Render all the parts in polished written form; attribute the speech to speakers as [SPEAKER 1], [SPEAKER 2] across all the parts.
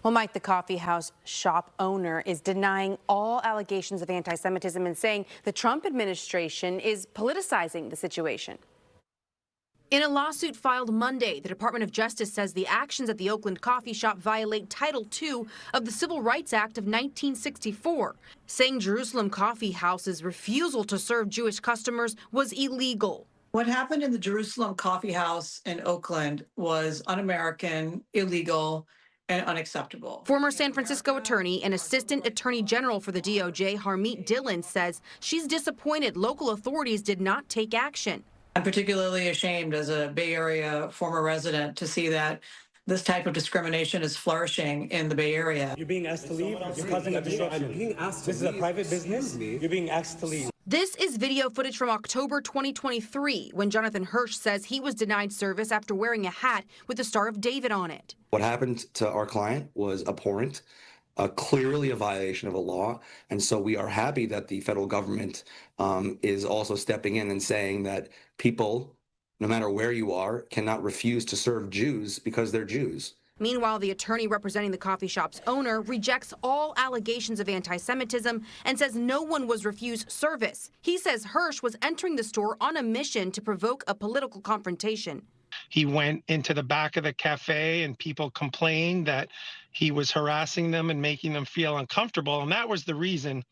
[SPEAKER 1] Well, Mike, the coffee house shop owner is denying all allegations of anti-Semitism and saying the Trump administration is politicizing the situation. In a lawsuit filed Monday, the Department of Justice says the actions at the Oakland coffee shop violate Title II of the Civil Rights Act of 1964, saying Jerusalem Coffee House's refusal to serve Jewish customers was illegal.
[SPEAKER 2] What happened in the Jerusalem Coffee House in Oakland was un-American, illegal, and unacceptable.
[SPEAKER 1] Former San Francisco attorney and assistant attorney general for the DOJ, Harmeet Dillon, says she's disappointed local authorities did not take action.
[SPEAKER 2] I'm particularly ashamed as a Bay Area former resident to see that this type of discrimination is flourishing in the Bay Area.
[SPEAKER 3] You're being asked to leave. You're causing a disruption. This is a private business. You're being asked to leave.
[SPEAKER 1] This is video footage from October 2023 when Jonathan Hirsch says he was denied service after wearing a hat with the Star of David on it.
[SPEAKER 4] What happened to our client was abhorrent, clearly a violation of a law. And so we are happy that the federal government is also stepping in and saying that people, no matter where you are, cannot refuse to serve Jews because they're Jews.
[SPEAKER 1] Meanwhile, the attorney representing the coffee shop's owner rejects all allegations of anti-Semitism and says no one was refused service. He says Hirsch was entering the store on a mission to provoke a political confrontation.
[SPEAKER 5] He went into the back of the cafe and people complained that he was harassing them and making them feel uncomfortable. And that was the reason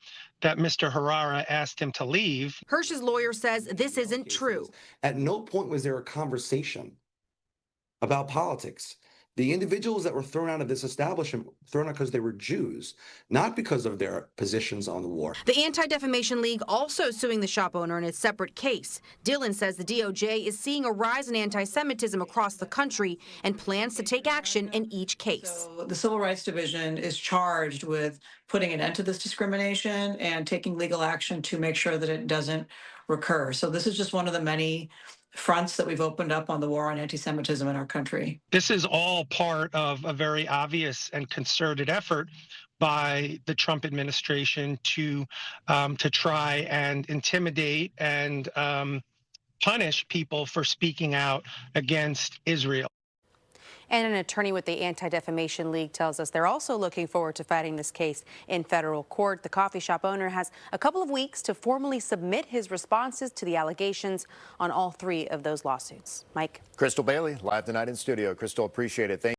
[SPEAKER 5] that Mr. Herrera asked him to leave.
[SPEAKER 1] Hirsch's lawyer says this isn't true.
[SPEAKER 4] At no point was there a conversation about politics. The individuals that were thrown out of this establishment, thrown out because they were Jews, not because of their positions on the war.
[SPEAKER 1] The Anti-Defamation League also suing the shop owner in a separate case. Dillon says the DOJ is seeing a rise in anti-Semitism across the country and plans to take action in each case.
[SPEAKER 2] So the Civil Rights Division is charged with putting an end to this discrimination and taking legal action to make sure that it doesn't recur. So this is just one of the many fronts that we've opened up on the war on anti-Semitism in our country.
[SPEAKER 5] This is all part of a very obvious and concerted effort by the Trump administration to try and intimidate and punish people for speaking out against Israel.
[SPEAKER 1] And an attorney with the Anti-Defamation League tells us they're also looking forward to fighting this case in federal court. The coffee shop owner has a couple of weeks to formally submit his responses to the allegations on all three of those lawsuits. Mike.
[SPEAKER 6] Crystal Bailey, live tonight in studio. Crystal, appreciate it. Thank you.